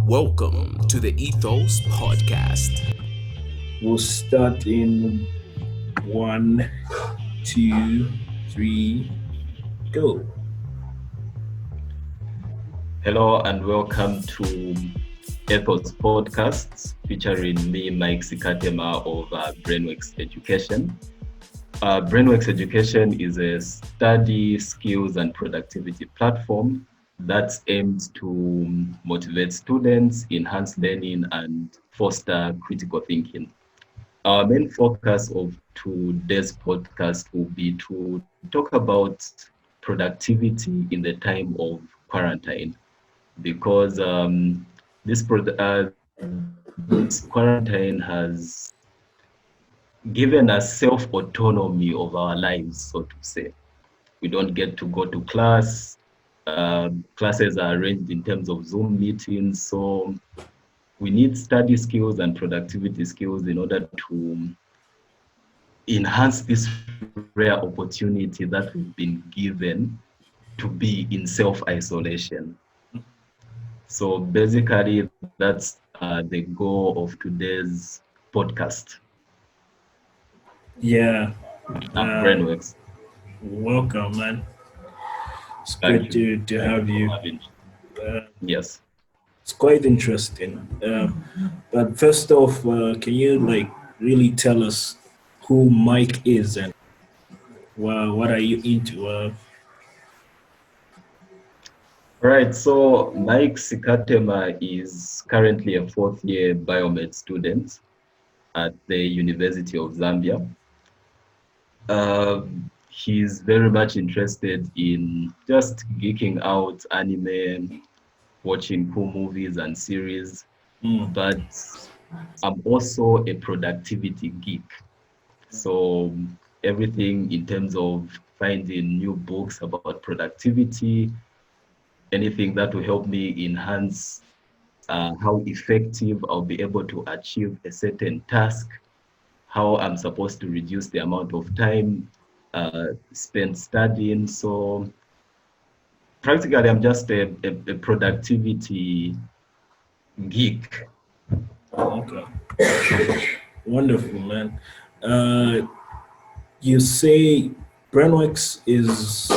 Welcome to the Ethos Podcast. We'll start in one, two, three, go. Hello and welcome to Ethos Podcasts featuring me, Mike Sikatema of BrainWorx Education. BrainWorx Education is a study, skills, and productivity platform that's aimed to motivate students, enhance learning, and foster critical thinking. Our main focus of today's podcast will be to talk about productivity in the time of quarantine, because this quarantine has given us self-autonomy of our lives, so to say. We don't get to go to class. Classes are arranged in terms of Zoom meetings, so we need study skills and productivity skills in order to enhance this rare opportunity that we've been given to be in self-isolation. So basically, that's the goal of today's podcast. Yeah, BrainWorx. welcome, man. It's Thank good to have you. Yes. It's quite interesting. But first off, can you really tell us who Mike is and what are you into? Right. So Mike Sikatema is currently a fourth-year biomed student at the University of Zambia. He's very much interested in just geeking out, anime, watching cool movies and series, but I'm also a productivity geek. So everything in terms of finding new books about productivity, anything that will help me enhance how effective I'll be able to achieve a certain task, how I'm supposed to reduce the amount of time spent studying. So practically, I'm just a productivity geek. Okay. Wonderful, man. You say BrainWorx is,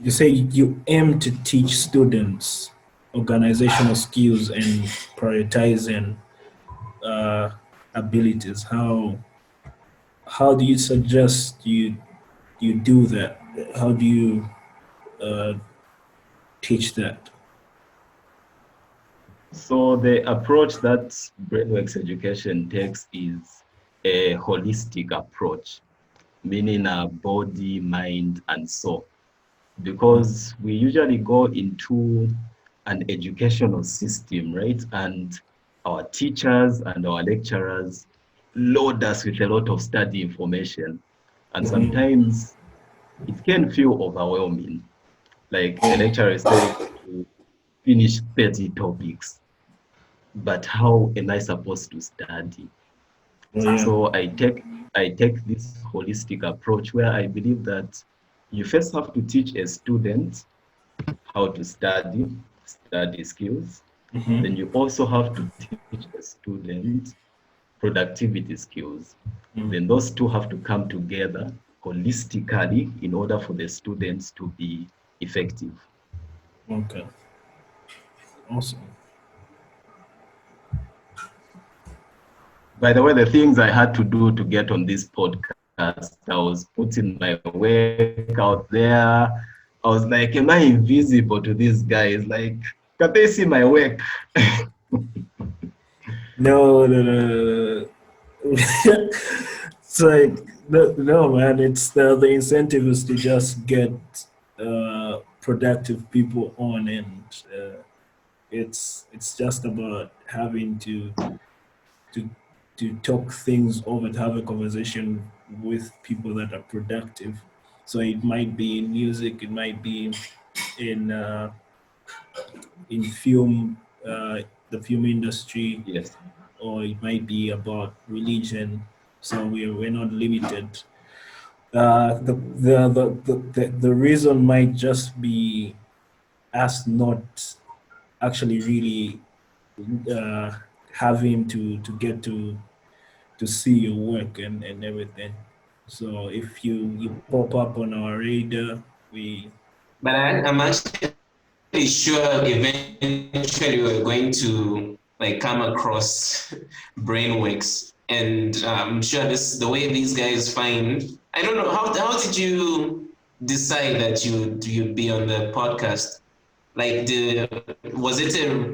you say you aim to teach students organizational skills and prioritizing abilities. How do you suggest you do that? How do you uh, teach that? So the approach that BrainWorx Education takes is a holistic approach, meaning body, mind, and soul. Because we usually go into an educational system, right? And our teachers and our lecturers load us with a lot of study information. And sometimes it can feel overwhelming. Like the lecturer is telling you to finish 30 topics, but how am I supposed to study? Oh, yeah. So I take this holistic approach where I believe that you first have to teach a student how to study skills. Then you also have to teach a student productivity skills. Then those two have to come together holistically in order for the students to be effective. Okay. Awesome. By the way, the things I had to do to get on this podcast, I was putting my work out there. I was like, am I invisible to these guys? Like, can they see my work? No. It's like no, man. It's the incentive is to just get productive people on, and it's just about having to to talk things over, to have a conversation with people that are productive. So it might be in music, it might be in film, the film industry, Yes. or it might be about religion. So we're not limited. The reason might just be us not actually really have him to get to see your work and everything. So if you pop up on our radar, we But I'm actually sure eventually we're going to like come across BrainWorx, and I'm sure this the way these guys find. I don't know how did you decide that you'd be on the podcast? Like, was it did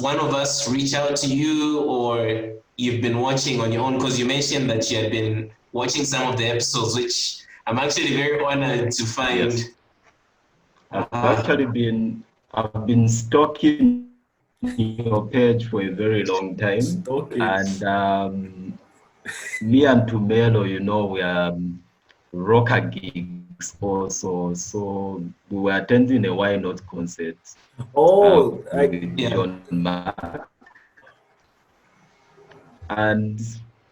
one of us reach out to you, or you've been watching on your own? Because you mentioned that you had been watching some of the episodes, which I'm actually very honored to find. Yes. I've been stalking your page for a very long time, stalking. and me and Tumelo, we are rocker geeks also. So we were attending a Why Not concert Oh, with Yeah. John Mark, and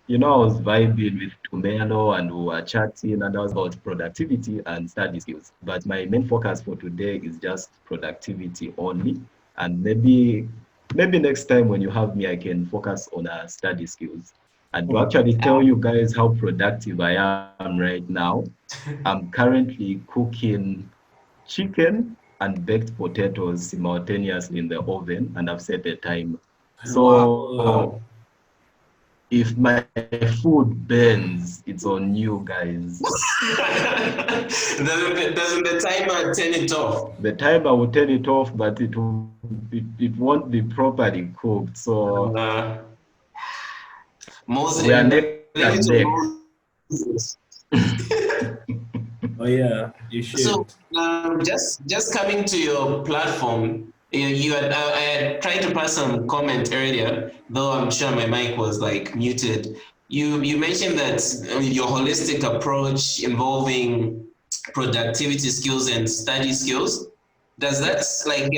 I was vibing with Tumelo and we were chatting, and that was about productivity and study skills. But my main focus for today is just productivity only, and maybe next time when you have me, I can focus on study skills. And to actually tell you guys how productive I am right now, I'm currently cooking chicken and baked potatoes simultaneously in the oven, and I've set a timer. So Wow. if my food burns, it's on you guys. Doesn't the timer turn it off? The timer will turn it off, but it won't be properly cooked. So Uh, Moses, we are neck leave it and to neck. Moses. oh yeah, you should. So, just coming to your platform, you had I had tried to pass some comment earlier, though I'm sure my mic was like muted. You mentioned that your holistic approach involving productivity skills and study skills. Does that like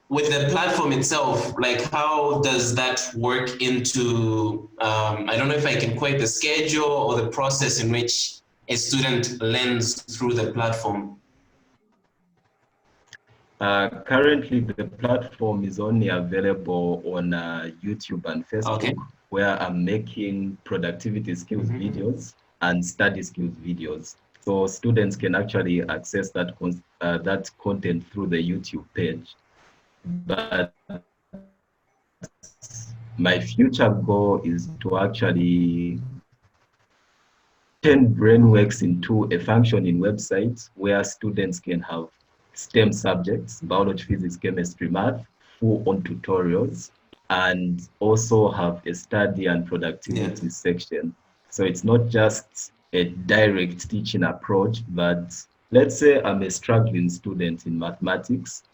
with the platform itself, like how does that work into I don't know if I can quote the schedule or the process in which a student learns through the platform? Currently, the platform is only available on YouTube and Facebook, Okay. where I'm making productivity skills videos and study skills videos. So students can actually access that content through the YouTube page. But my future goal is to actually turn BrainWorx into a functioning website where students can have STEM subjects, biology, physics, chemistry, math, full-on tutorials, and also have a study and productivity section. So it's not just a direct teaching approach, but let's say I'm a struggling student in mathematics.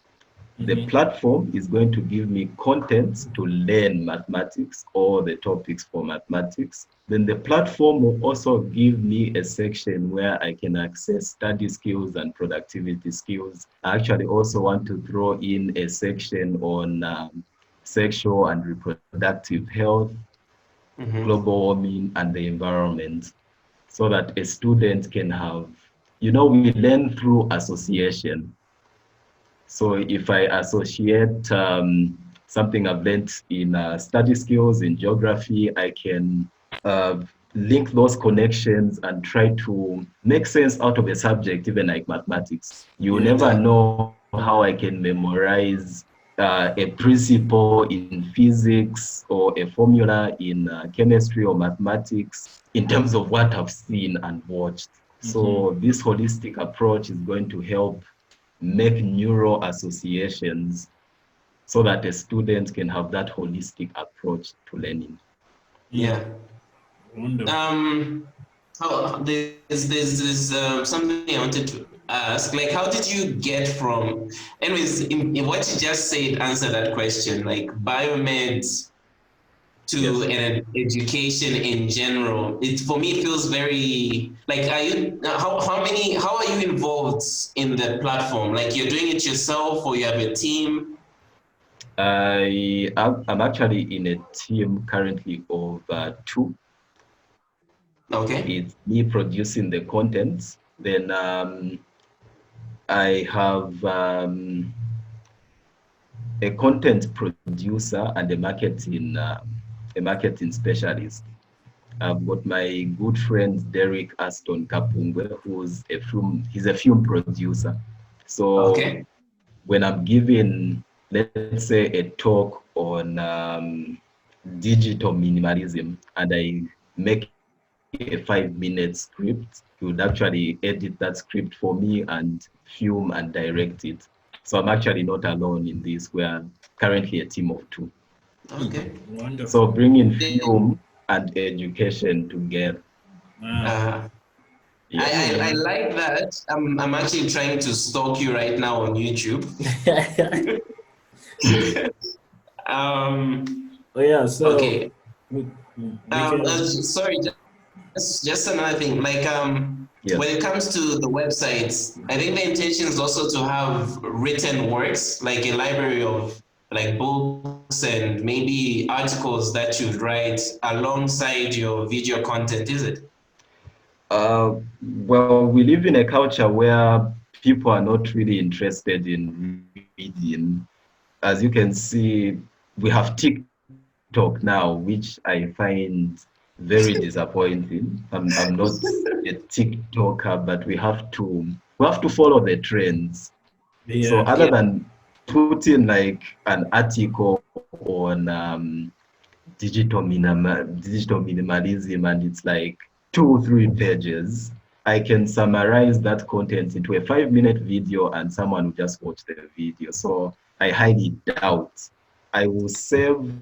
The platform is going to give me content to learn mathematics or the topics for mathematics. Then the platform will also give me a section where I can access study skills and productivity skills. I actually also want to throw in a section on sexual and reproductive health, global warming, and the environment, so that a student can have, we learn through association. So if I associate something I've learned in study skills, in geography, I can link those connections and try to make sense out of a subject, even like mathematics. You never know how I can memorize a principle in physics or a formula in chemistry or mathematics in terms of what I've seen and watched. So this holistic approach is going to help make neural associations so that a student can have that holistic approach to learning. Yeah. Wonderful. There's something I wanted to ask. Like, how did you get from? Anyways, in what you just said, answer that question. Like biomeds to an education in general. It for me feels very like. Are you how are you involved in the platform? Like you're doing it yourself, or you have a team? I'm actually in a team currently of 2. Okay. It's me producing the content. Then I have a content producer and a marketing specialist. I've got my good friend Derek Aston Kapungwe, he's a film producer. So Okay. when I'm giving, let's say, a talk on digital minimalism, and I make a 5-minute script, he would actually edit that script for me and film and direct it. So I'm actually not alone in this. We are currently a team of 2. Okay. Wonderful. So bringing film and education together. Uh, Yes. I like that. I'm actually trying to stalk you right now on YouTube. Oh yeah, so Okay. we can. Sorry, just another thing. Like Yes. when it comes to the websites, I think the intention is also to have written works, like a library of like books and maybe articles that you'd write alongside your video content, is it? Well, we live in a culture where people are not really interested in reading. As you can see, we have TikTok now, which I find very disappointing. I'm not a TikToker, but we have to follow the trends. So Yeah. other Yeah. than putting like an article on digital minimalism, and it's like 2 or 3 pages, I can summarize that content into a 5-minute video and someone will just watch the video. So I highly doubt I will save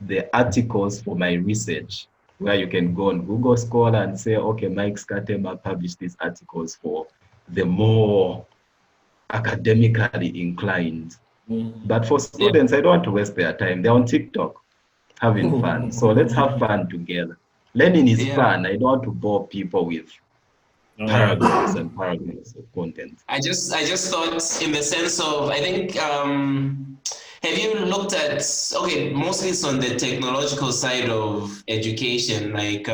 the articles for my research, where you can go on Google Scholar and say, okay, Mike Sikatema published these articles for the more academically inclined. But for students, I don't want to waste their time. They're on TikTok having fun. So let's have fun together. Learning is Yeah. fun. I don't want to bore people with paragraphs and paragraphs of content. I just thought in the sense of, I think have you looked at, okay, mostly it's on the technological side of education, like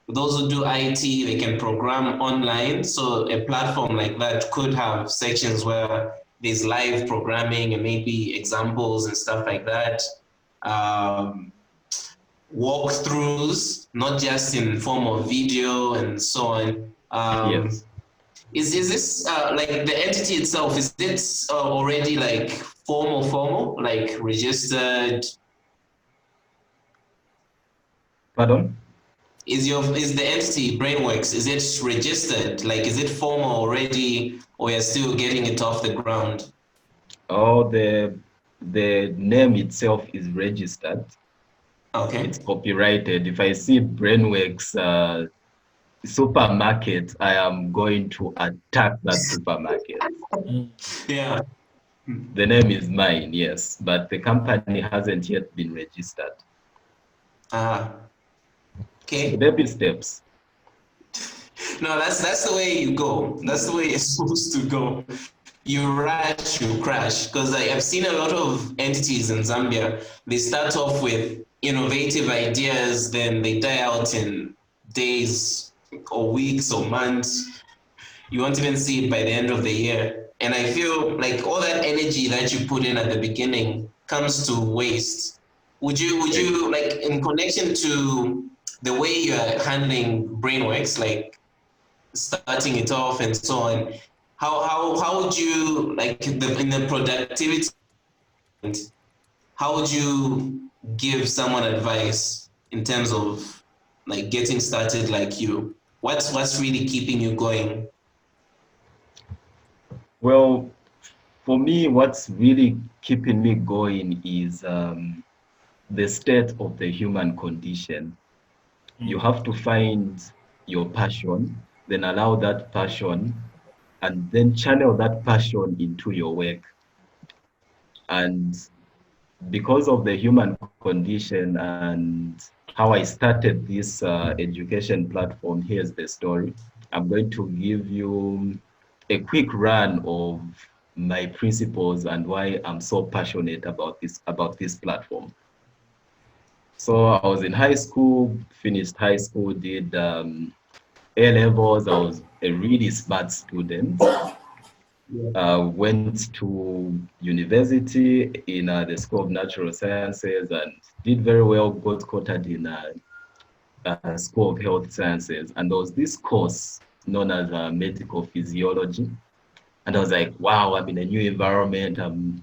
those who do IT, they can program online. So a platform like that could have sections where there's live programming and maybe examples and stuff like that. Walkthroughs, not just in form of video and so on. Yes. Is this like the entity itself? Is it already like formal, like registered? Pardon? Is the entity BrainWorx? Is it registered? Like, is it formal already, or you're still getting it off the ground? Oh, the name itself is registered. Okay. It's copyrighted. If I see BrainWorx supermarket, I am going to attack that supermarket. Yeah. The name is mine, yes, but the company hasn't yet been registered. Okay. Baby steps. No, that's the way you go. That's the way it's supposed to go. You rush, you crash. Because I've seen a lot of entities in Zambia. They start off with innovative ideas, then they die out in days or weeks or months. You won't even see it by the end of the year. And I feel like all that energy that you put in at the beginning comes to waste. Would you like, in connection to the way you're handling BrainWorx, like starting it off and so on, how would you, like, in the productivity, how would you give someone advice in terms of like getting started like you? What's really keeping you going? Well, for me, what's really keeping me going is the state of the human condition. You have to find your passion, then allow that passion, and then channel that passion into your work. And because of the human condition and how I started this education platform, here's the story. I'm going to give you a quick run of my principles and why I'm so passionate about this platform. So I was in high school, finished high school, did A levels. I was a really smart student. Went to university in the School of Natural Sciences and did very well, got quoted in School of Health Sciences. And there was this course known as medical physiology. And I was like, wow, I'm in a new environment. I'm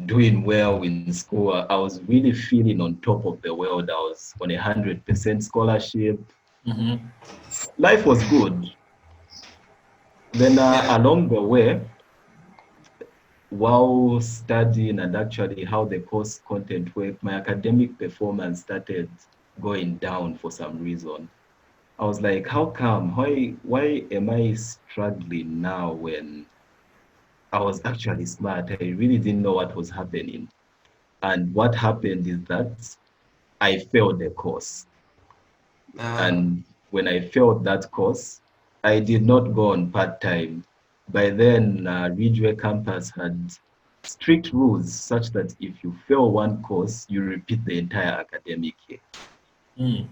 doing well in school. I was really feeling on top of the world. I was on 100% scholarship. Mm-hmm. Life was good. Then along the way, while studying and actually how the course content worked, my academic performance started going down for some reason. I was like, how come? Why am I struggling now when I was actually smart? I really didn't know what was happening. And what happened is that I failed the course. And when I failed that course, I did not go on part-time. By then, Ridgeway campus had strict rules such that if you fail one course, you repeat the entire academic year.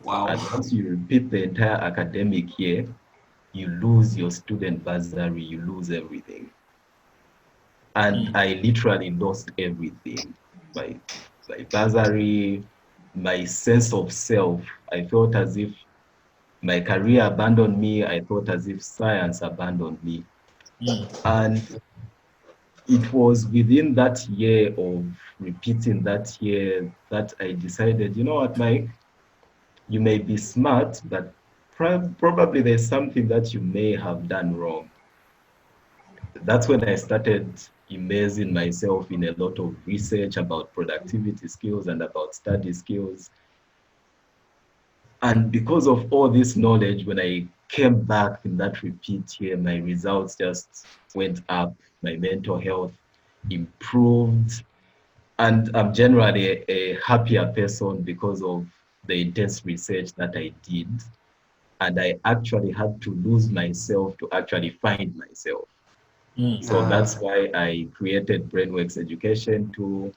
Wow. And once you repeat the entire academic year, you lose your student bursary, you lose everything. And I literally lost everything. My bursary, my sense of self. I felt as if my career abandoned me. I thought as if science abandoned me. And it was within that year of repeating that year that I decided, you know what, Mike, you may be smart, but probably there's something that you may have done wrong. That's when I started immersing myself in a lot of research about productivity skills and about study skills. And because of all this knowledge, when I came back in that repeat year, my results just went up, my mental health improved, and I'm generally a happier person because of the intense research that I did. And I actually had to lose myself to actually find myself. So that's why I created BrainWorx Education to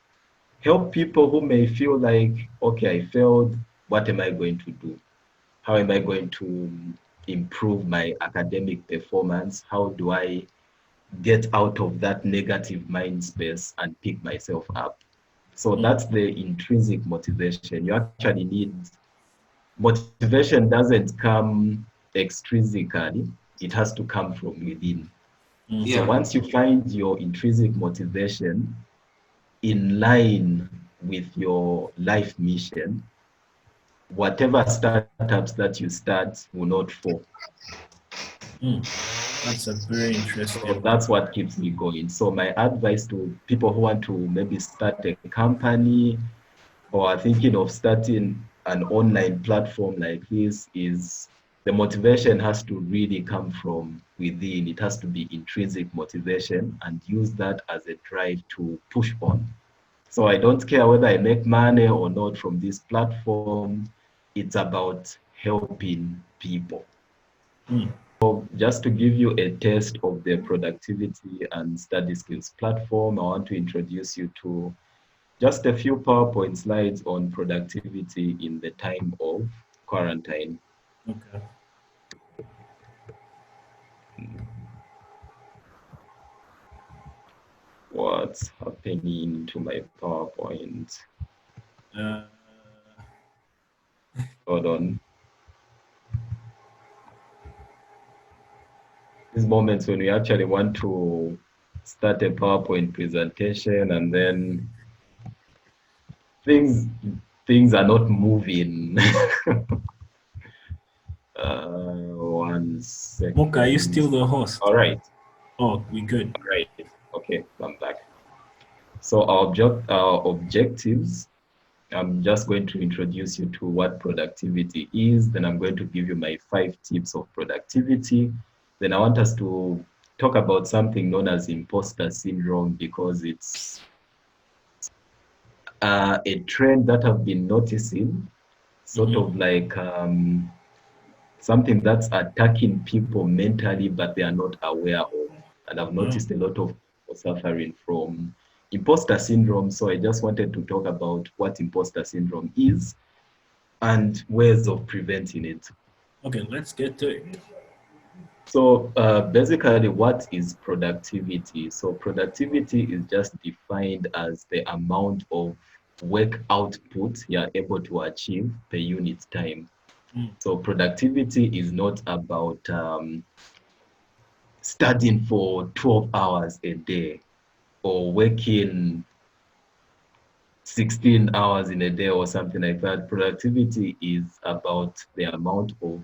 help people who may feel like, okay, I failed, what am I going to do? How am I going to improve my academic performance? How do I get out of that negative mind space and pick myself up? So that's the intrinsic motivation. You actually need motivation doesn't come extrinsically, it has to come from within. So once you find your intrinsic motivation in line with your life mission, whatever startups that you start will not fall. That's a very interesting. So that's what keeps me going. So my advice to people who want to maybe start a company or are thinking of starting an online platform like this is the motivation has to really come from within. It has to be intrinsic motivation and use that as a drive to push on. So I don't care whether I make money or not from this platform. It's about helping people. So just to give you a taste of the productivity and study skills platform, I want to introduce you to just a few PowerPoint slides on productivity in the time of quarantine. Okay. What's happening to my PowerPoint? Hold on. These moments when we actually want to start a PowerPoint presentation and then things are not moving. 1 second. Mocha, are you still the host? All right. Oh, we good. All right. Okay, I'm back. So our objectives, I'm just going to introduce you to what productivity is. Then I'm going to give you my 5 tips of productivity. Then I want us to talk about something known as imposter syndrome because it's a trend that I've been noticing, sort of like something that's attacking people mentally, but they are not aware of. And I've noticed a lot of people suffering from imposter syndrome. So I just wanted to talk about what imposter syndrome is and ways of preventing it. Okay, let's get to it. So basically, what is productivity? So productivity is just defined as the amount of work output you're able to achieve per unit time. So productivity is not about studying for 12 hours a day or working 16 hours in a day or something like that. Productivity is about the amount of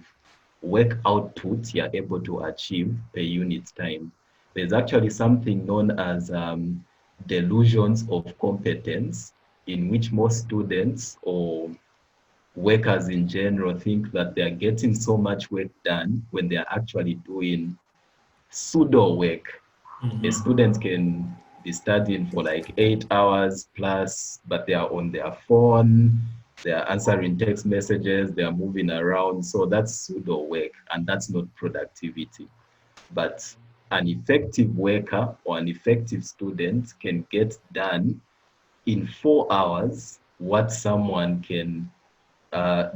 work output you're able to achieve per unit time. There's actually something known as delusions of competence, in which most students or workers in general think that they are getting so much work done when they are actually doing pseudo work. A student can be studying for like 8 hours plus, but they are on their phone, they are answering text messages, they are moving around. So that's pseudo work, and that's not productivity. But an effective worker or an effective student can get done in 4 hours what someone can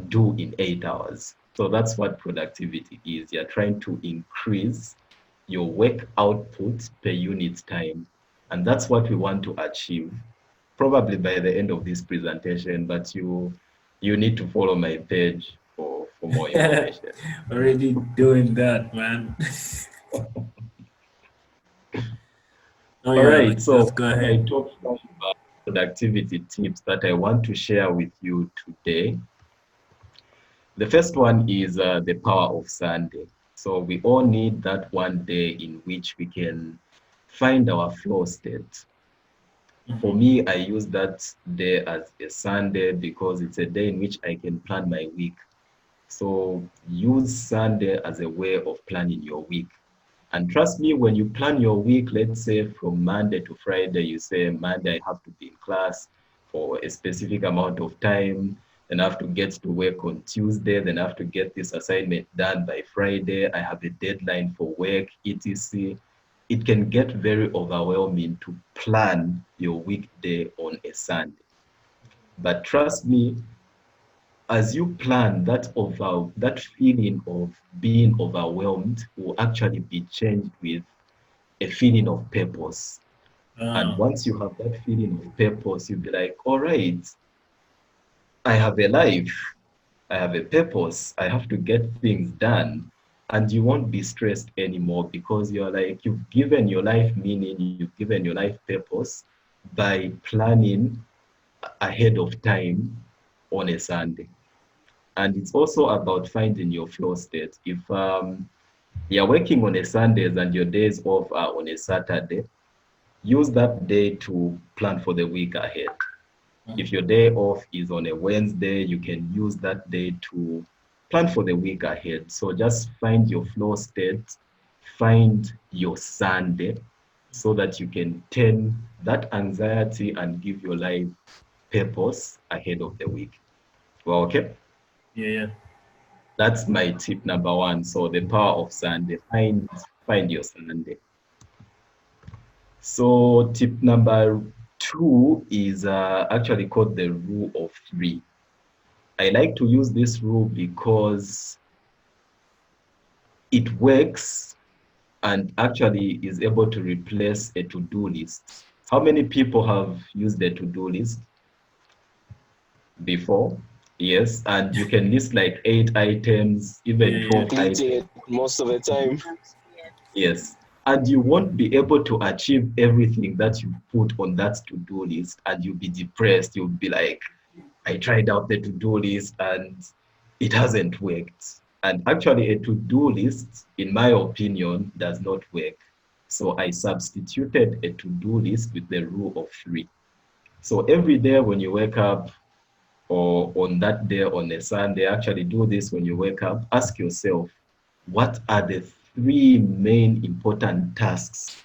do in 8 hours. So that's what productivity is. You're trying to increase your work output per unit time. And that's what we want to achieve, probably by the end of this presentation, but you need to follow my page for more information. Already doing that, man. Oh All yeah, right, so let's go my ahead. top 5 productivity tips that I want to share with you today. The first one is the power of Sunday. So we all need that one day in which we can find our flow state. For me, I use that day as a Sunday because it's a day in which I can plan my week. So use Sunday as a way of planning your week. And trust me, when you plan your week, let's say from Monday to Friday, you say, Monday I have to be in class for a specific amount of time, then I have to get to work on Tuesday, then I have to get this assignment done by Friday, I have a deadline for work, etc. It can get very overwhelming to plan your weekday on a Sunday. But trust me, as you plan, that feeling of being overwhelmed will actually be changed with a feeling of purpose. And once you have that feeling of purpose, you'll be like, all right, I have a life, I have a purpose, I have to get things done. And you won't be stressed anymore because you're like, you've given your life meaning, you've given your life purpose by planning ahead of time on a Sunday. And it's also about finding your flow state. If you're working on a Sundays and your days off are on a Saturday, use that day to plan for the week ahead. If your day off is on a Wednesday, you can use that day to plan for the week ahead. So just find your flow state, find your Sunday, so that you can turn that anxiety and give your life purpose ahead of the week. Well, okay? Yeah. That's my tip number one. So the power of Sunday, find your Sunday. So tip number 2 is actually called the rule of 3. I like to use this rule because it works and actually is able to replace a to-do list. How many people have used a to-do list before? Yes, and you can list like 8 items, even 12 items. Completing it most of the time. Yes. And you won't be able to achieve everything that you put on that to-do list, and you'll be depressed. You'll be like, I tried out the to-do list and it hasn't worked. And actually, a to-do list, in my opinion, does not work. So I substituted a to-do list with the rule of 3. So every day when you wake up, or on that day on a Sunday, actually do this when you wake up, ask yourself, what are the 3 main important tasks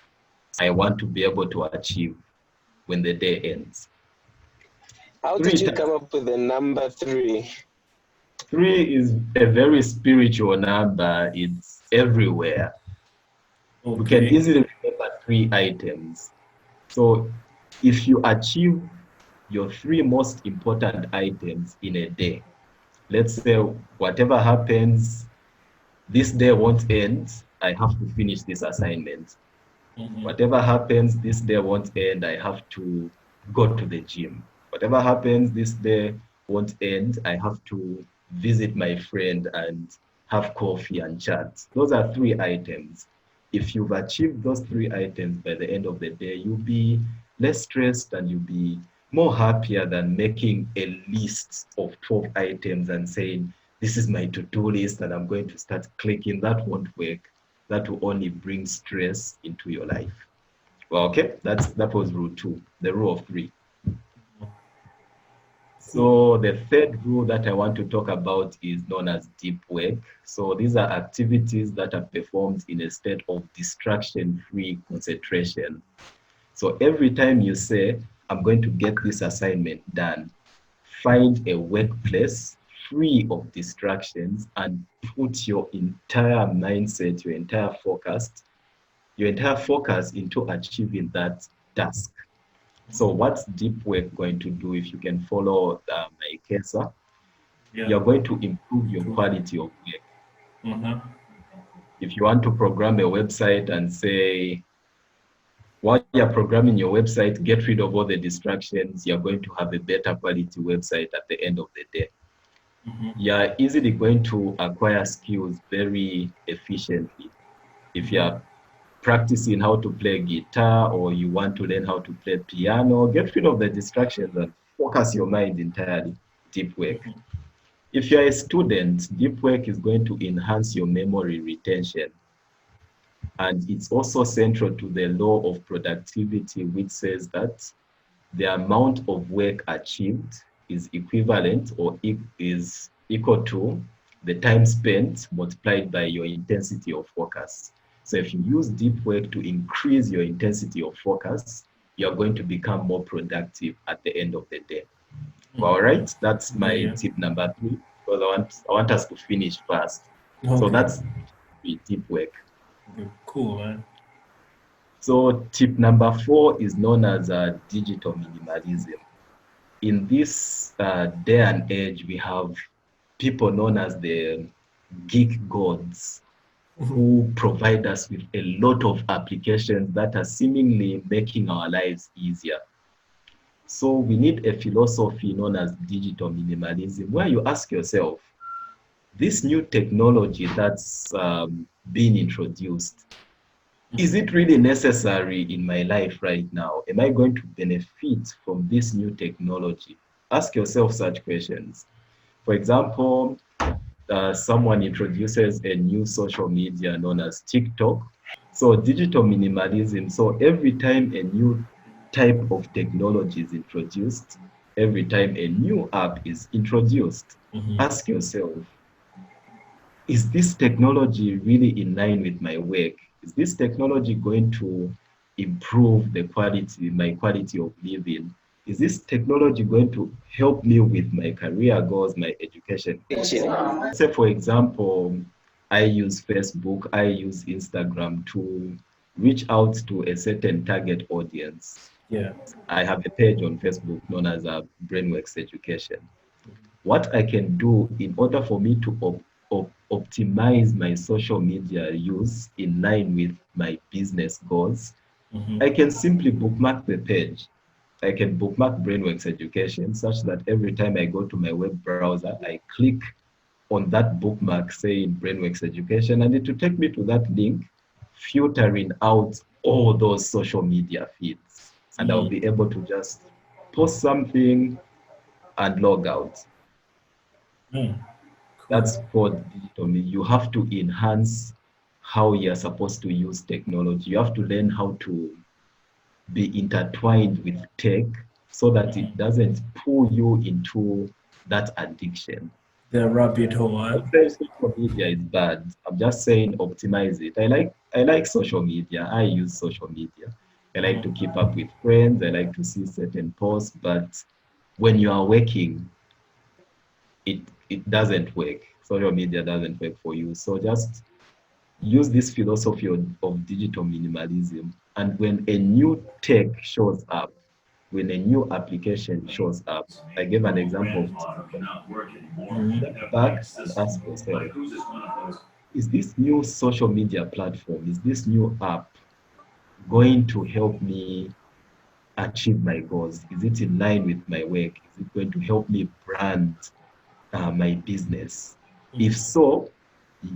I want to be able to achieve when the day ends? How did you come up with the number 3? 3 is a very spiritual number. It's everywhere. Okay. You can easily remember 3 items. So if you achieve your 3 most important items in a day, let's say whatever happens, this day won't end I have to finish this assignment. Mhm. Whatever happens, this day won't end. I have to go to the gym. Whatever happens, this day won't end. I have to visit my friend and have coffee and chat. Those are 3 items. If you've achieved those 3 items by the end of the day, you'll be less stressed and you'll be more happier than making a list of 12 items and saying, this is my to-do list and I'm going to start clicking. That won't work. That will only bring stress into your life. Well, okay, that was rule 2, the rule of 3. So the third rule that I want to talk about is known as deep work. So these are activities that are performed in a state of distraction-free concentration. So every time you say, I'm going to get this assignment done, find a workplace free of distractions and put your entire mindset, your entire focus into achieving that task. So what's deep work going to do? If you can follow my cursor, you're going to improve your quality of work. If you want to program a website and say, while you're programming your website, get rid of all the distractions, you're going to have a better quality website at the end of the day. You're easily going to acquire skills very efficiently. If you're practicing how to play guitar or you want to learn how to play piano, get rid of the distractions and focus your mind entirely. Deep work. If you're a student, deep work is going to enhance your memory retention. And it's also central to the law of productivity, which says that the amount of work achieved is equivalent or is equal to the time spent multiplied by your intensity of focus. So if you use deep work to increase your intensity of focus, you're going to become more productive at the end of the day. All right, that's my tip number 3, because I want us to finish fast. Okay. So that's deep work. Okay, cool, man. So tip number 4 is known as digital minimalism. In this day and age, we have people known as the geek gods who provide us with a lot of applications that are seemingly making our lives easier. So we need a philosophy known as digital minimalism, where you ask yourself, this new technology that's being introduced, is it really necessary in my life right now? Am I going to benefit from this new technology? Ask yourself such questions. For example, someone introduces a new social media known as TikTok. So digital minimalism, so every time a new type of technology is introduced, every time a new app is introduced, ask yourself, is this technology really in line with my work? Is this technology going to improve my quality of living? Is this technology going to help me with my career goals, my education? Say, for example, I use Facebook, I use Instagram to reach out to a certain target audience. Yeah. I have a page on Facebook known as BrainWorx Education. What I can do in order for me to optimize my social media use in line with my business goals, I can simply bookmark the page. I can bookmark BrainWorx Education such that every time I go to my web browser, I click on that bookmark saying BrainWorx Education, and it will take me to that link, filtering out all those social media feeds. And I'll be able to just post something and log out. Cool. That's called digital. You have to enhance how you're supposed to use technology. You have to learn how to be intertwined with tech so that it doesn't pull you into that addiction. The rabbit hole. I'm not saying social media is bad. I'm just saying optimize it. I like social media. I use social media. I like to keep up with friends. I like to see certain posts. But when you are working, it doesn't work. Social media doesn't work for you. So just use this philosophy of digital minimalism. And when a new tech shows up, when a new application shows up, I gave an example of TikTok. Step back and ask yourself, is this new social media platform, is this new app going to help me achieve my goals? Is it in line with my work? Is it going to help me brand my business? If so,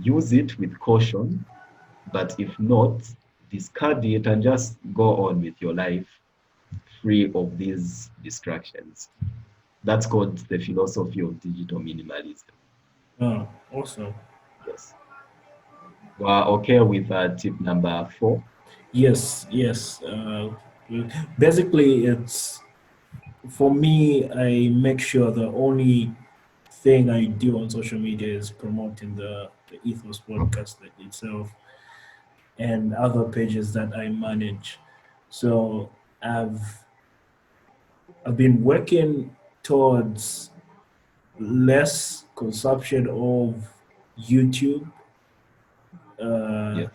use it with caution, but if not, discard it and just go on with your life free of these distractions. That's called the philosophy of digital minimalism. Oh, awesome. Yes. We're okay with tip number 4. Yes, yes. Basically, it's for me. I make sure the only thing I do on social media is promoting the Ethos podcast itself and other pages that I manage. So I've I've been working towards less consumption of YouTube, uh, Yes.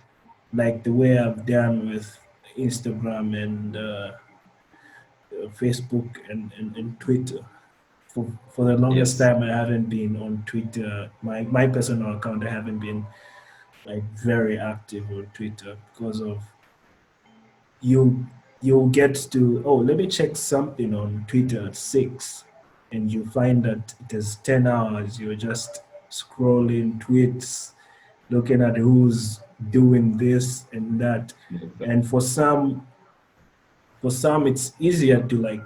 like the way I've done with Instagram and Facebook and Twitter. For the longest Yes. time, I haven't been on Twitter. My personal account, I haven't been like very active on Twitter because of you you'll get to, oh, let me check something on Twitter at 6, and you find that it is 10 hours. You're just scrolling tweets, looking at who's doing this and that. Exactly. And for some it's easier to like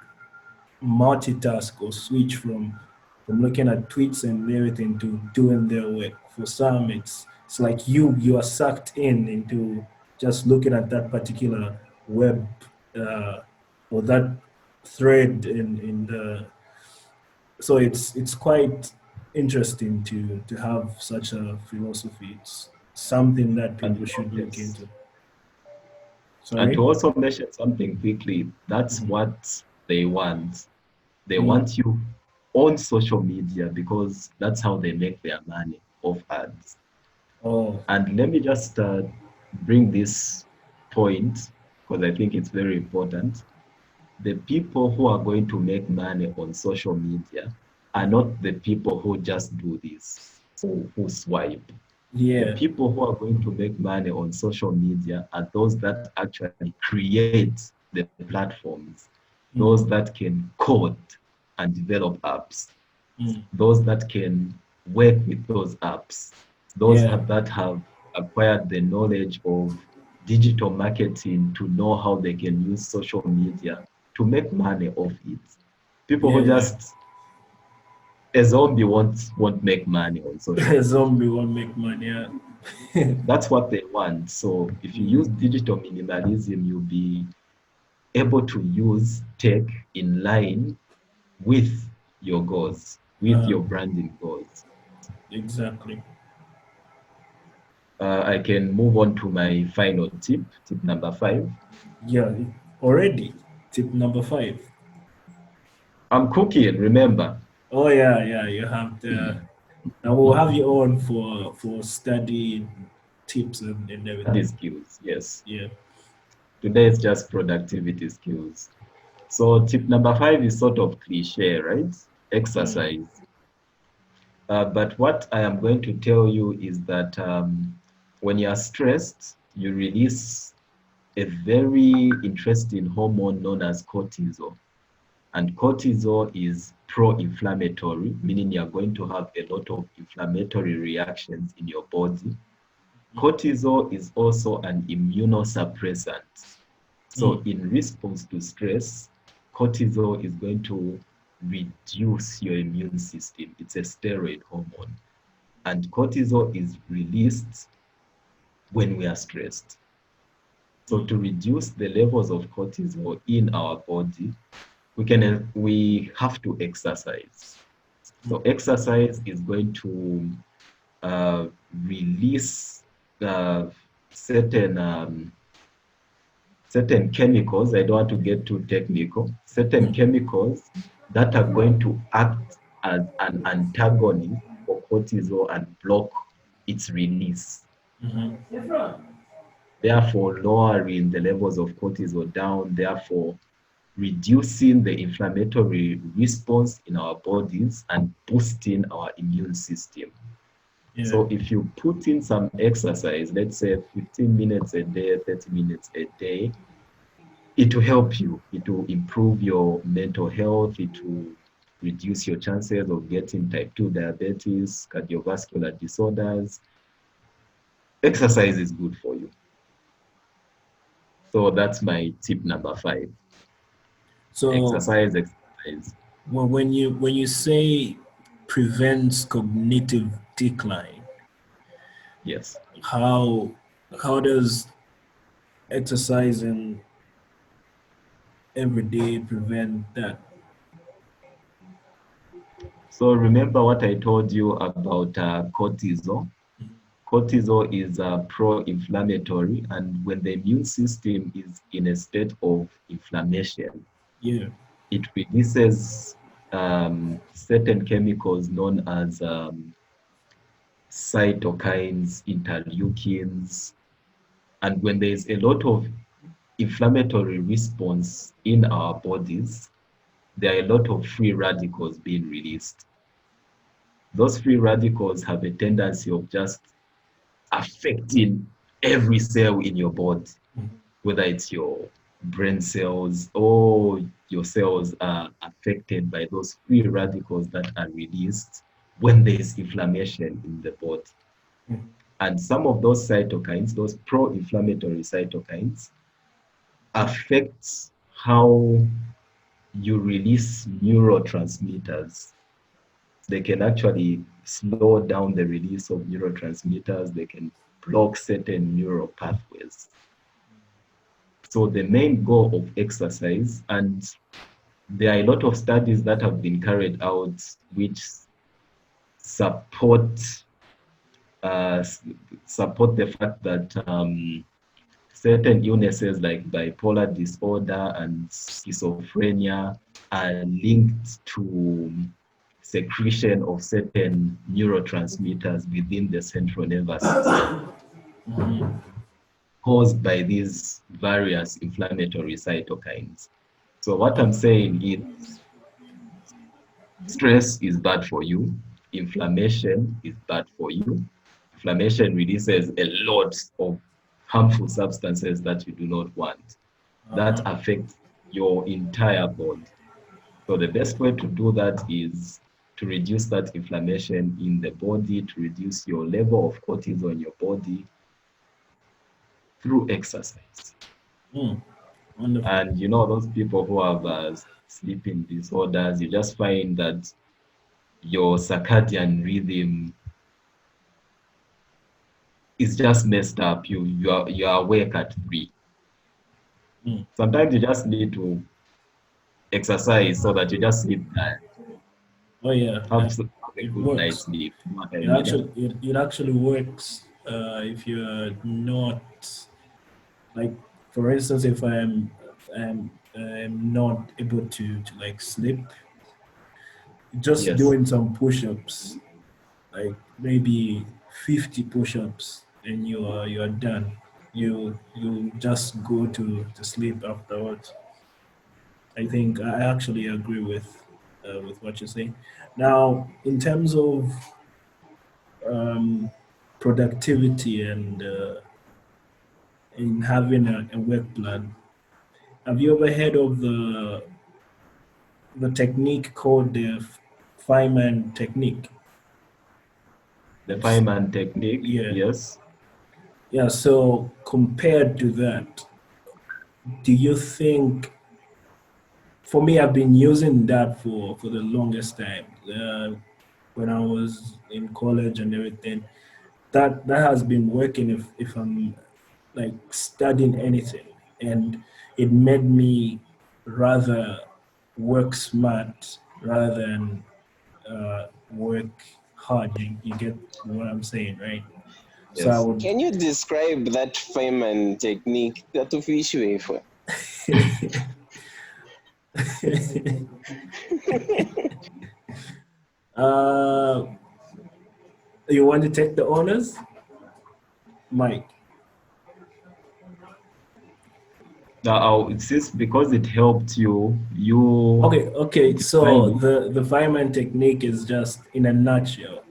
multitask or switch from looking at tweets and everything to doing their work. For some, it's like you are sucked in into just looking at that particular web, uh, or that thread in the. So it's quite interesting to have such a philosophy. It's something that And people should look yes. into. And Sorry. to also mention something quickly, that's Mhm. what they want. They Mm. want you on social media because that's how they make their money off ads. Oh. And let me just bring this point because I think it's very important. The people who are going to make money on social media are not the people who just do this, who swipe. The Yeah. people who are going to make money on social media are those that actually create the platforms, those Mm. that can code and develop apps, Mm. those that can work with those apps, Yeah. that have acquired the knowledge of digital marketing to know how they can use social media to make money off it. People who Yeah. just a zombie won't make money on social A media. zombie won't make money. Yeah. That's what they want. So if you use Mm. digital minimalism, you'll be able to use tech in line with your goals, with Uh, your branding goals. exactly. I can move on to my final tip, tip number 5. Yeah. Already. Tip number 5. I'm cooking, remember. Oh yeah, yeah. You have the. I will have you on for study tips and Study everything. skills, yes. Yeah. Today is just productivity skills. So tip number 5 is sort of cliche, right? Mm. Exercise. But what I am going to tell you is that when you are stressed, you release a very interesting hormone known as cortisol. And cortisol is pro-inflammatory, meaning you're going to have a lot of inflammatory reactions in your body. Cortisol is also an immunosuppressant. So Mm. in response to stress, cortisol is going to reduce your immune system. It's a steroid hormone. And cortisol is released when we are stressed. So to reduce the levels of cortisol in our body, we have to exercise. So exercise is going to release uh, certain certain chemicals. I don't want to get too technical. Certain chemicals that are going to act as an antagonist for cortisol and block its release, Mm-hmm. therefore lowering the levels of cortisol down, therefore reducing the inflammatory response in our bodies and boosting our immune system. Yeah. So if you put in some exercise, let's say 15 minutes a day, 30 minutes a day, it will help you. It will improve your mental health. It will reduce your chances of getting type 2 diabetes, cardiovascular disorders. Exercise is good for you. So that's my tip number 5. So Exercise. well, when you say prevents cognitive decline, Yes. how does exercising every day prevent that? So remember what I told you about cortisol. Cortisol is pro-inflammatory, and when the immune system is in a state of inflammation, Yeah. it releases certain chemicals known as cytokines, interleukins, and when there is a lot of inflammatory response in our bodies, there are a lot of free radicals being released. Those free radicals have a tendency of just affecting every cell in your body, whether it's your brain cells or your cells are affected by those free radicals that are released when there is inflammation in the body. And some of those cytokines, those pro-inflammatory cytokines, affect how you release neurotransmitters. They can actually slow down the release of neurotransmitters. They can block certain neural pathways. So the main goal of exercise, and there are a lot of studies that have been carried out which support support the fact that certain illnesses like bipolar disorder and schizophrenia are linked to secretion of certain neurotransmitters within the central nervous system caused by these various inflammatory cytokines. So what I'm saying is stress is bad for you, inflammation is bad for you. Inflammation releases a lot of harmful substances that you do not want. That affects your entire body. So the best way to do that is to reduce that inflammation in the body, to reduce your level of cortisol in your body through exercise. Wonderful. And you know, those people who have sleeping disorders, you just find that your circadian rhythm is just messed up. You are awake at 3. Sometimes you just need to exercise so that you just sleep tired. Oh yeah, Have a it good night's works. sleep. It actually works if you're not, like, for instance, if I'm not able to like sleep, just Yes. doing some push-ups, like maybe 50 push-ups, and you are done. You just go to sleep afterwards. I think I actually agree with what you're saying. Now, in terms of um, productivity and in having a work plan, have you ever heard of the technique called the Feynman technique? The It's, Feynman technique, yeah, yes. yeah. So compared to that, do you think? For me, I've been using that for the longest time. When I was in college and everything, that has been working. If I'm like studying anything, and it made me rather work smart rather than work hard. You get what I'm saying, right? So I Yes. would. Can you describe that Feynman technique? That of issue for. uh, you want to take the honors, Mike? Now, since because it helped you, you Okay. So define it. the Feynman technique is just in a nutshell.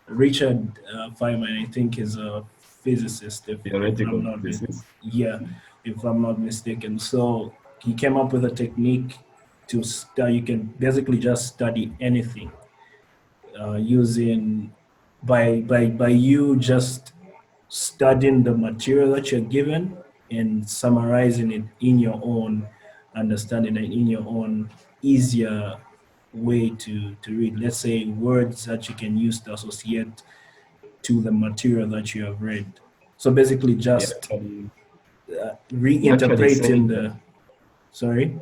Richard Feynman, I think, is a physicist, if I'm Theoretical not physicist. yeah, if I'm not mistaken. So he came up with a technique to study. You can basically just study anything using by you just studying the material that you're given and summarizing it in your own understanding and in your own easier way to read. Let's say words that you can use to associate to the material that you have read. So basically, He just actually, he actually reinterpreting said that the. Sorry.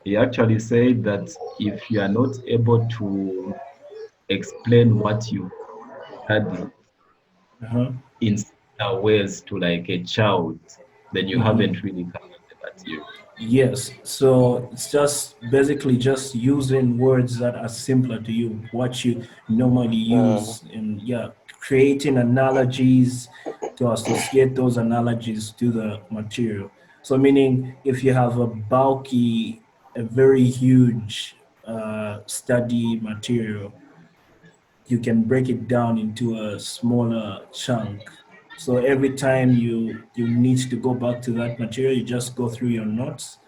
he actually said that if you are not able to explain what you studied Uh-huh. in similar ways to like a child, then you Mhm. haven't really covered the material. Yes, so it's just basically just using words that are simpler to you, what you normally Uh, use, and yeah, creating analogies to associate those analogies to the material. So, meaning if you have a very huge study material, you can break it down into a smaller chunk. So every time you need to go back to that material, you just go through your notes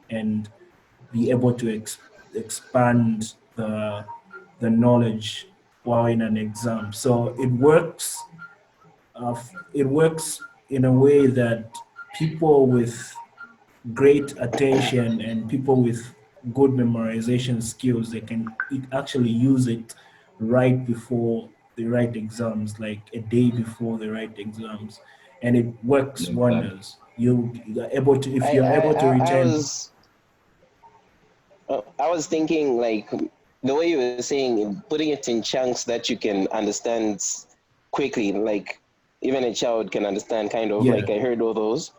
and be able to expand the knowledge while in an exam. So it works in a way that people with great attention and people with good memorization skills, they can actually use it right before they write exams, like a day before they write exams, and it works Exactly. wonders. You are able to, if I, you are I, able to I, I retain. was I was thinking like the way you were saying, putting it in chunks that you can understand quickly, like even a child can understand. Kind of Yeah. like I heard all those.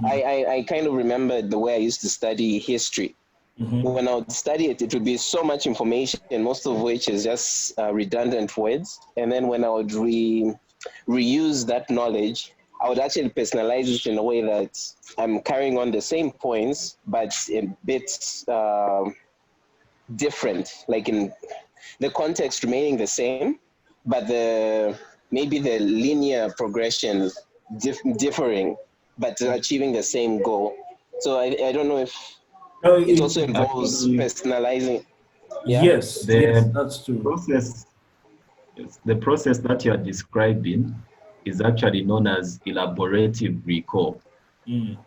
I kind of remembered the way I used to study history. Hmm. When I would study it, it would be so much information, most of which is just redundant words. And then when I would reuse that knowledge, I would actually personalize it in a way that I'm carrying on the same points, but a bit different, like in the context remaining the same, but the maybe the linear progression differing, but achieving the same goal. So I don't know if No, it also it, involves Actually, personalizing. Yeah. yes, the that's true. process, yes, the process that you are describing is actually known as elaborative recall, Mm.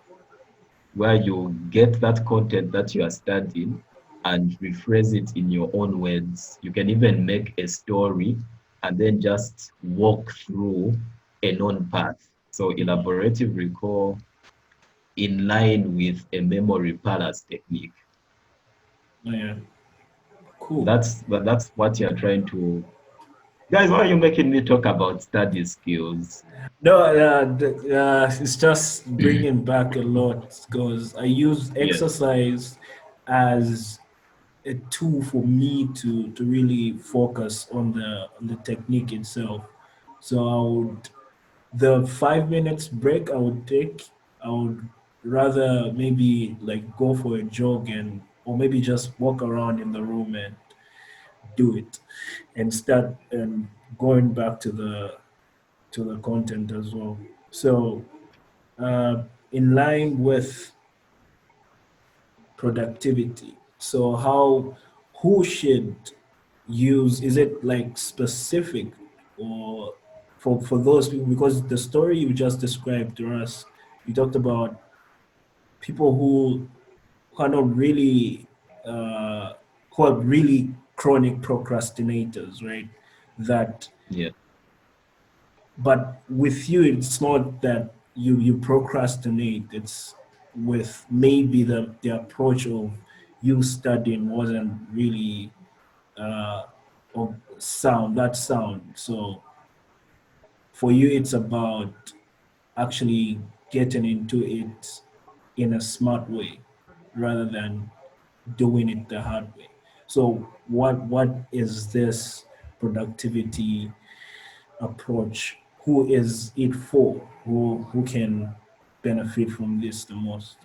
where you get that content that you are studying and rephrase it in your own words. You can even make a story and then just walk through a known path. So elaborative recall in line with a memory palace technique. Yeah, cool. That's what you're trying to. Guys, why are you making me talk about study skills? No, it's just bringing back a lot because I use Yes. exercise as a tool for me to really focus on the technique itself. So I would the 5 minutes break I would take, I would rather maybe like go for a jog and or maybe just walk around in the room and do it and start and going back to the content as well. So in line with productivity. So how who should use, is it like specific or for those people, because the story you just described to us, you talked about people who are not really who are really chronic procrastinators, right? That Yeah. but with you it's not that you procrastinate, it's with maybe the approach of you studying wasn't really of sound. So for you it's about actually getting into it in a smart way rather than doing it the hard way. So what is this productivity approach? Who is it for? Who can benefit from this the most?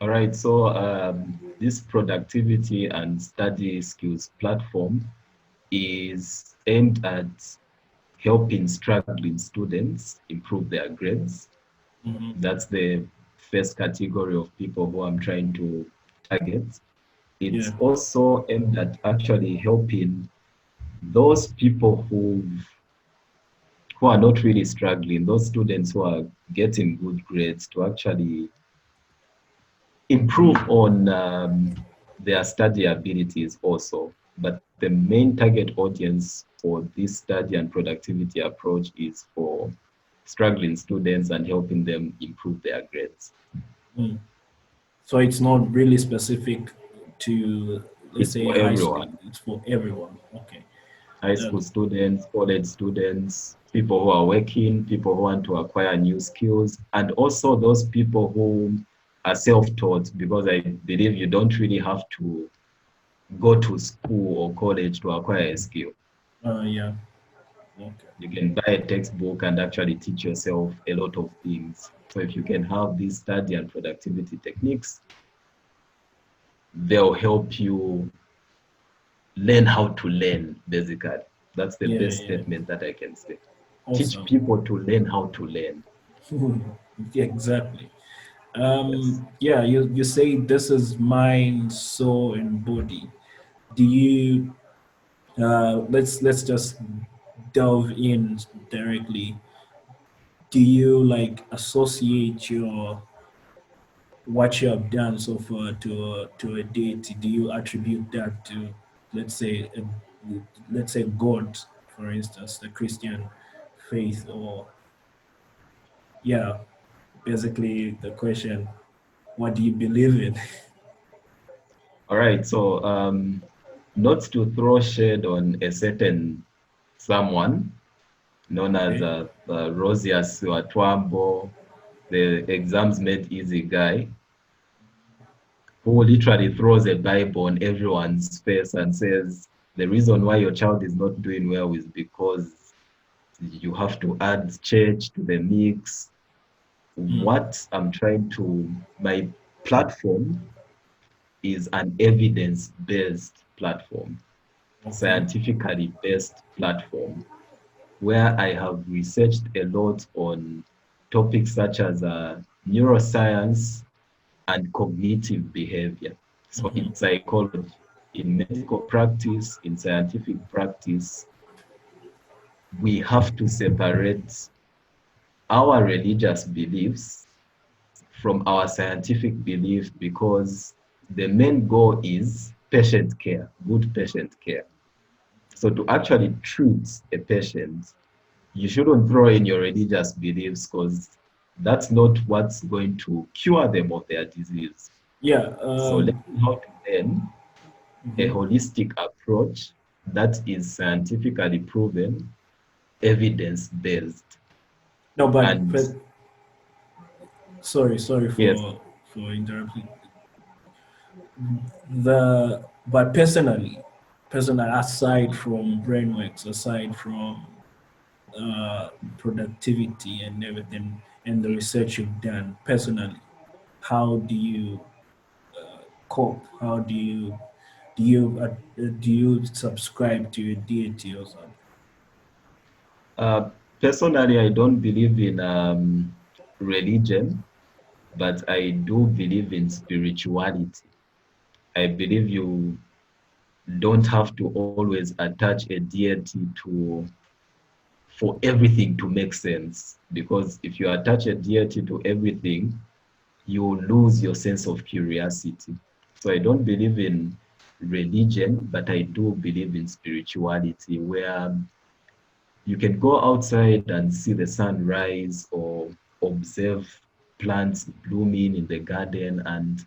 All right. So this productivity and study skills platform is aimed at helping struggling students improve their grades. That's the first category of people who I'm trying to target. It's also aimed at actually helping those people who are not really struggling, those students who are getting good grades, to actually improve on their study abilities also. But the main target audience for this study and productivity approach is for struggling students and helping them improve their grades. So it's not really specific to, let's It's say, for high school. everyone. It's for everyone. Okay. High school students, college students, people who are working, people who want to acquire new skills, and also those people who are self-taught, because I believe you don't really have to go to school or college to acquire a skill. Yeah. Okay. You can buy a textbook and actually teach yourself a lot of things. So if you can have these study and productivity techniques, they'll help you learn how to learn, basically. That's the best statement that I can say. Awesome. Teach people to learn how to learn. Yeah, exactly. Yes. Yeah, you say this is mind, soul, and body. Do you let's just delve in directly. Do you like associate your what you have done so far to a deity? Do you attribute that to, let's say, let's say God, for instance, the Christian faith, or yeah, basically the question, what do you believe in? All right. So not to throw shade on a certain someone known as Okay. Rosias Watwambo, the exams made easy guy, who literally throws a Bible on everyone's face and says, the reason why your child is not doing well is because you have to add church to the mix. What I'm trying to, my platform is an evidence-based platform, Okay. scientifically based platform, where I have researched a lot on topics such as neuroscience and cognitive behavior. So in psychology, in medical practice, in scientific practice, we have to separate our religious beliefs from our scientific beliefs, because the main goal is patient care, good patient care. So to actually treat a patient, you shouldn't throw in your religious beliefs, because that's not what's going to cure them of their disease. Yeah. So learning how to learn a holistic approach that is scientifically proven, evidence-based. No, And but sorry yes, for interrupting. But personally, aside from BrainWorx, aside from productivity and everything, and the research you've done, personally, how do you cope? How do you subscribe to your deity or something? uh, personally, I don't believe in religion, but I do believe in spirituality. I believe you don't have to always attach a deity to for everything to make sense, because if you attach a deity to everything, you lose your sense of curiosity. So I don't believe in religion, but I do believe in spirituality, where you can go outside and see the sun rise or observe plants blooming in the garden and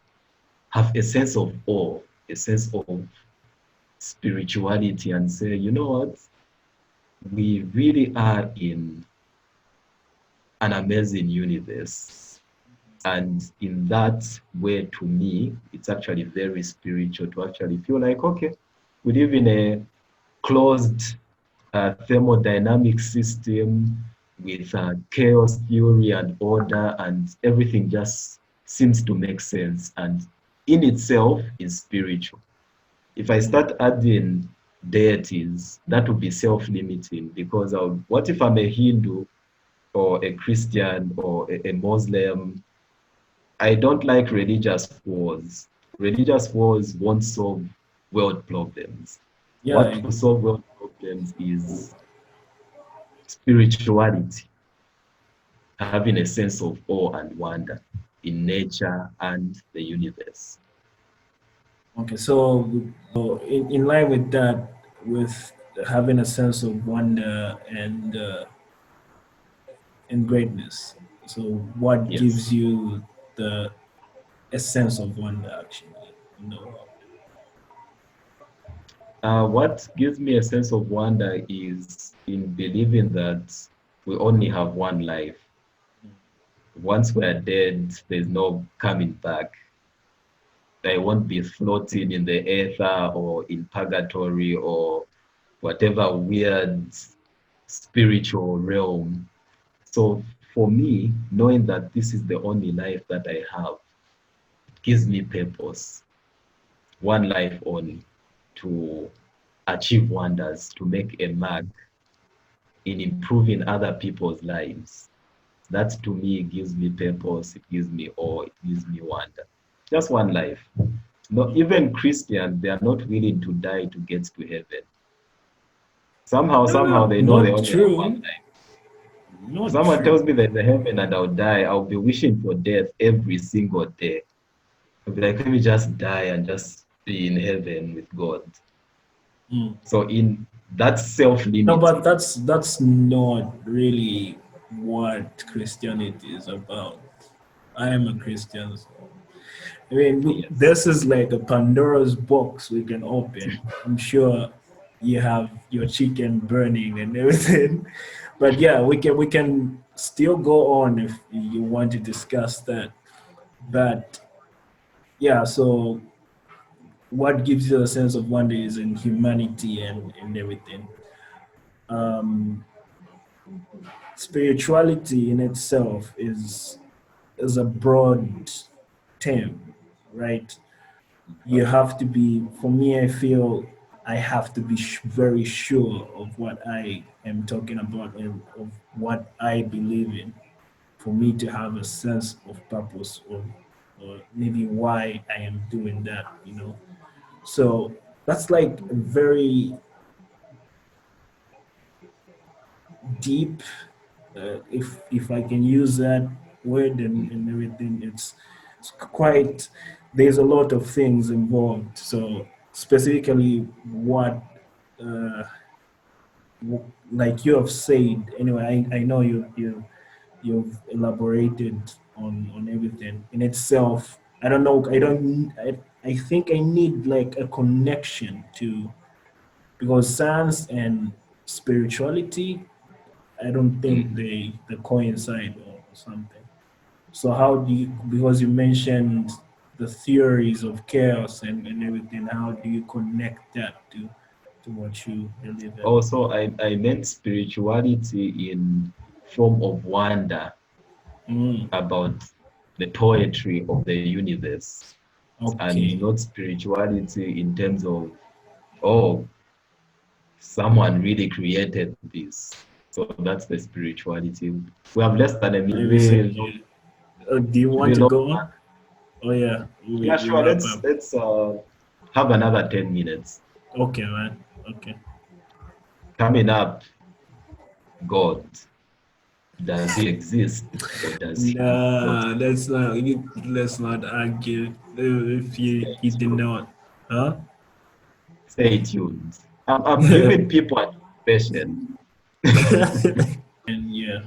have a sense of awe, a sense of spirituality, and say, you know what, we really are in an amazing universe. And in that way, to me, it's actually very spiritual to actually feel like, okay, we live in a closed thermodynamic system with chaos theory and order, and everything just seems to make sense and in itself is spiritual. If I start adding deities, that would be self-limiting, because what if I'm a Hindu or a Christian or a Muslim? I don't like religious wars. Religious wars won't solve world problems. What Yeah, will solve world problems is spirituality, having a sense of awe and wonder in nature and the universe. okay. So in line with that, with having a sense of wonder and greatness. So what Yes. gives you the a sense of wonder actually in the world? What gives me a sense of wonder is in believing that we only have one life. Once we're dead, there's no coming back. I won't be floating in the ether or in purgatory or whatever weird spiritual realm. So for me, knowing that this is the only life that I have gives me purpose. One life only, to achieve wonders, to make a mark in improving other people's lives. That to me gives me purpose, it gives me awe, it gives me wonder. Just one life. Not even Christians, they are not willing to die to get to heaven. Somehow they know they Not only have one true. life. If Not someone tells true. me there's a heaven and I'll die, I'll be wishing for death every single day. I'll be like, let me just die and just be in heaven with God. Mm. So in that No, but self-limiting, that's not really what Christianity is about. I am a Christian. So, I mean, yes. this is like a Pandora's box we can open. I'm sure you have your chicken burning and everything, but yeah, we can still go on if you want to discuss that. But yeah, so what gives you a sense of wonder is in humanity and everything. Um, Spirituality in itself is a broad term, right? You have to be, for me, I feel I have to be very sure of what I am talking about and of what I believe in for me to have a sense of purpose or maybe why I am doing that, you know. So that's like a very deep, if I can use that word and everything. It's quite. There's a lot of things involved. So specifically, what uh, like you have said. Anyway, I know you've elaborated on everything in itself. I don't know. I don't. I think I need like a connection to because science and spirituality I don't think Mhm. they coincide or something. So how do you because you mentioned the theories of chaos and everything, how do you connect that to what you believe in? Also, I meant spirituality in form of wonder Mm, about the poetry of the universe, and okay. not spirituality in terms of, oh, someone really created this. So that's the spirituality. We have less than a minute. Maybe so. Do you Should want we to log go on? on? Oh yeah, Yeah, we sure. wrap Let's up. let's have another 10 minutes. Okay, man. Okay. Coming up, God. Does he exist or does he not? Nah, let's not argue if you did not, huh? Stay tuned. I'm giving people a confession. And yeah,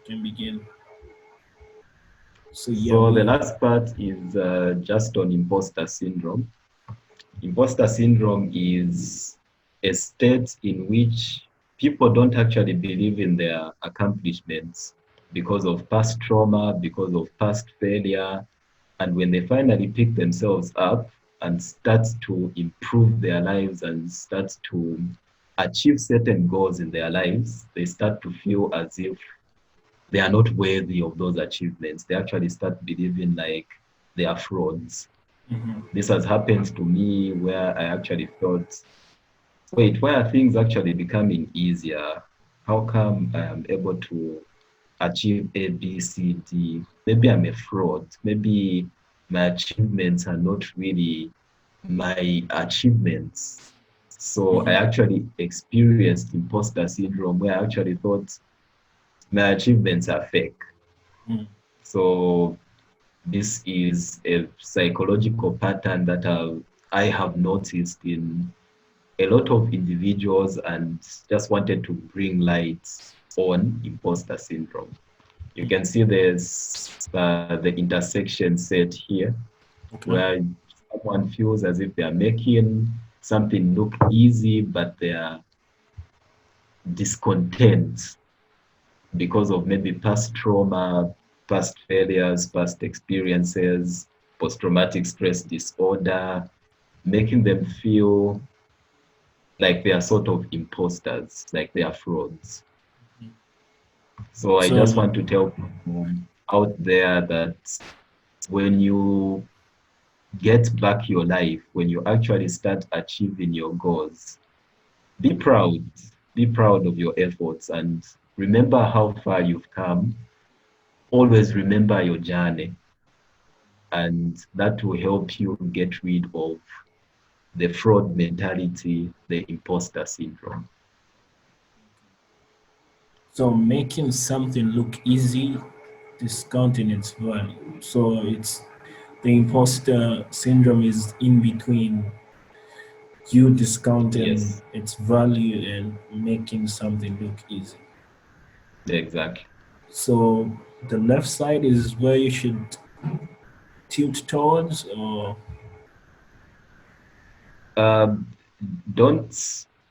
can begin. So yeah, So the we. last part is just on imposter syndrome. Imposter syndrome is a state in which people don't actually believe in their accomplishments because of past trauma, because of past failure. And when they finally pick themselves up and start to improve their lives and start to achieve certain goals in their lives, they start to feel as if they are not worthy of those achievements. They actually start believing like they are frauds. Mhm. This has happened to me where I actually felt Wait, why are things actually becoming easier? How come I am able to achieve A, B, C, D? Maybe I'm a fraud. Maybe my achievements are not really my achievements. So I actually experienced imposter syndrome where I actually thought my achievements are fake. Mm. So this is a psychological pattern that I have noticed in a lot of individuals and just wanted to bring light on imposter syndrome. You can see there's the intersection set here Okay. where someone feels as if they are making something look easy, but they are discontent because of maybe past trauma, past failures, past experiences, post-traumatic stress disorder, making them feel like they are sort of imposters, like they are frauds. So I just So want to tell people out there that when you get back your life, when you actually start achieving your goals, be proud. Be proud of your efforts and remember how far you've come. Always remember your journey, and that will help you get rid of the fraud mentality, the imposter syndrome. so making something look easy, discounting its value. So it's the imposter syndrome is in between you discounting Yes, its value and making something look easy. exactly. So the left side is where you should tilt towards, or Um, don't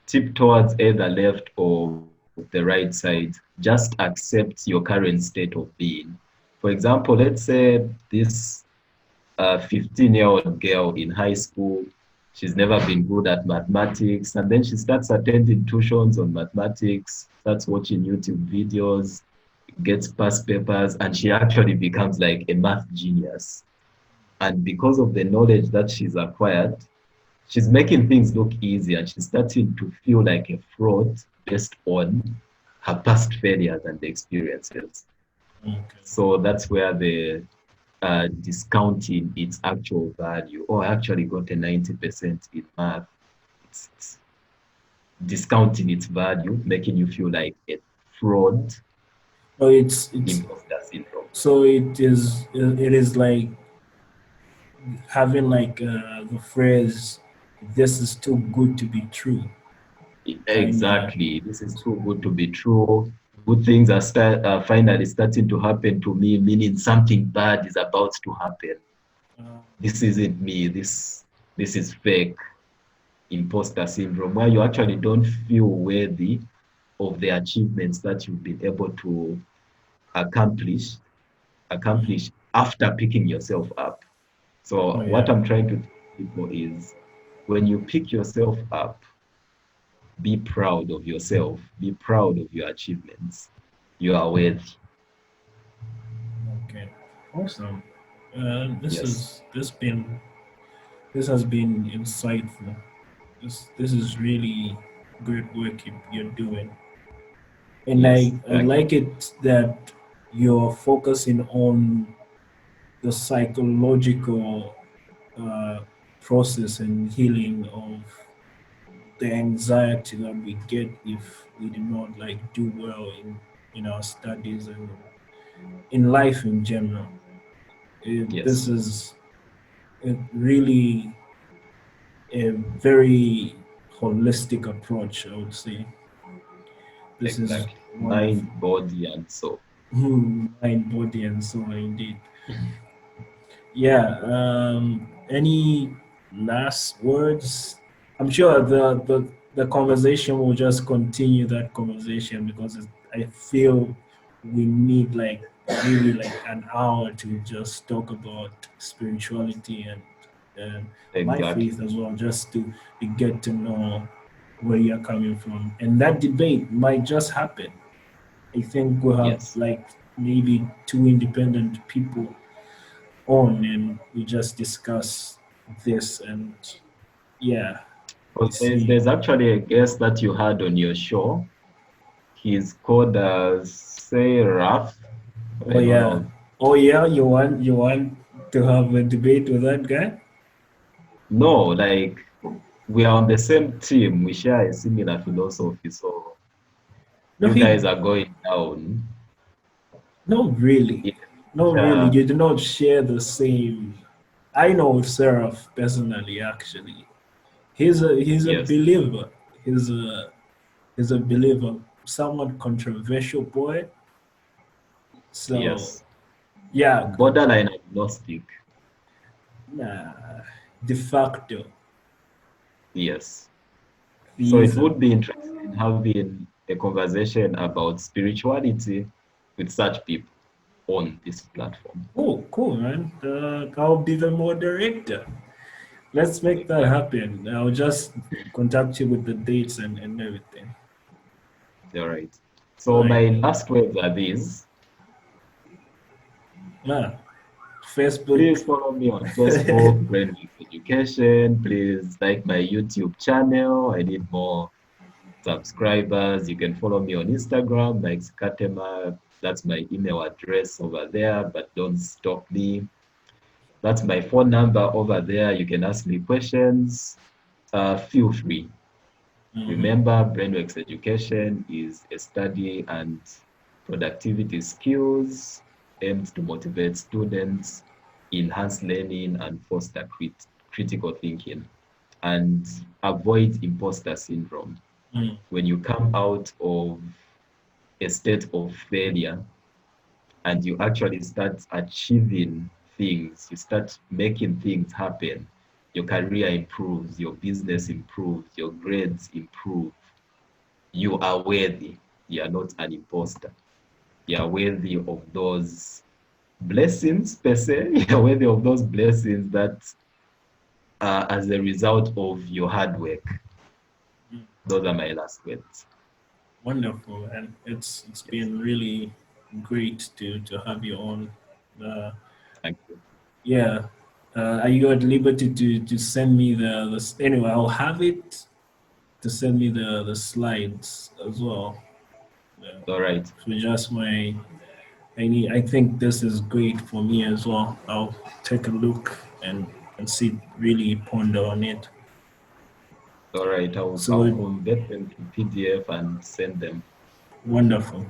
tip towards either left or the right side. Just accept your current state of being. For example, let's say this 15-year-old girl in high school, she's never been good at mathematics, and then she starts attending tuitions on mathematics, starts watching YouTube videos, gets past papers, and she actually becomes like a math genius. And because of the knowledge that she's acquired, she's making things look easy and she's starting to feel like a fraud based on her past failures and experiences. okay. So that's where the discounting its actual value. Oh, I actually got a 90% in math. It's discounting its value, making you feel like a fraud, So it's imposter syndrome. so it is like having like the phrase, "This is too good to be true," kind of. Exactly. This is too good to be true. Good things are finally starting to happen to me, meaning something bad is about to happen. Uh, This isn't me. This is fake. Imposter syndrome, where you actually don't feel worthy of the achievements that you've been able to accomplish accomplish after picking yourself up. oh So what yeah. I'm trying to tell people is when you pick yourself up, be proud of yourself, be proud of your achievements. You are worthy. Okay. Awesome. This Yes. is this has been insightful. This is really great work you're doing, and Yes. I Thank like it that you're focusing on the psychological uh, process and healing of the anxiety that we get if we do not like do well in our studies and in life in general. This Yes. is really a very holistic approach, I would say. This is Exactly. wonderful. Mind, body, and soul. Mind, body, and soul, indeed. Yeah. Any last words? I'm sure the conversation will just continue that conversation because I feel we need like really like an hour to just talk about spirituality and my Exactly. faith as well, just to get to know where you're coming from. And that debate might just happen. I think we'll have Yes. like maybe two independent people on and we just discuss this and yeah. Well, there's actually a guest that you had on your show. He's called say Raf. I Oh don't yeah. know. Oh yeah. You want to have a debate with that guy? No, like we are on the same team. We share a similar philosophy. So No, you guys are going down. not really. In, Not really. uh, You do not share the same. I know Seraph personally. Actually, he's a yes, believer. He's a he's a believer. Somewhat controversial boy. So yes. yeah, Borderline agnostic. nah, de facto. Yes. So it He's a would be interesting having a conversation about spirituality with such people on this platform. cool, man. I'll be the moderator. Let's make that Exactly. happen. I'll just contact you with the dates and everything. All right. All So right. my last words are these. Yeah. Facebook. Please follow me on Facebook, BrainWorx Education. Please like my YouTube channel. I need more subscribers. You can follow me on Instagram, Mike Sikatema. That's my email address over there, but don't stalk me. That's my phone number over there. You can ask me questions. Feel free. Mhm. Remember, BrainWorx Education is a study and productivity skills aimed to motivate students, enhance learning, and foster critical thinking, and avoid imposter syndrome. Mm. When you come out of a state of failure and you actually start achieving things, you start making things happen, your career improves, your business improves, your grades improve, you are worthy. You are not an imposter. You are worthy of those blessings, per se. You are worthy of those blessings that are as a result of your hard work. Those are my last words. Wonderful, and it's Yes. been really great to have you on. Uh, Thank you. yeah, are you at liberty to send me the anyway? I'll have it to send me the slides as well. Yeah. All right. So just my I think this is great for me as well. I'll take a look and see really ponder on it. All right. I'll So convert them to PDF and send them. wonderful.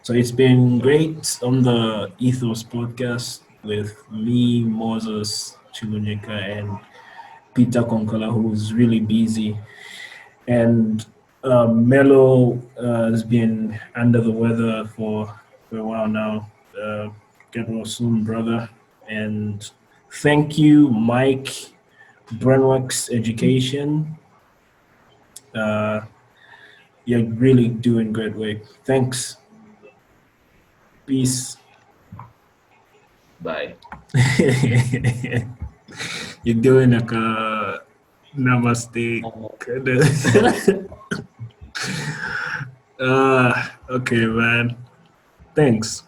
So it's been All right. great on the Ethos podcast with me, Moses Chilunika, and Peter Konkola, who's really busy. And Melo has been under the weather for a while now. Get well soon, brother. And thank you, Mike, BrainWorx Education. Uh, you're really doing great work. Thanks. Peace. Bye. You're doing like a namaste. Okay, man. Thanks.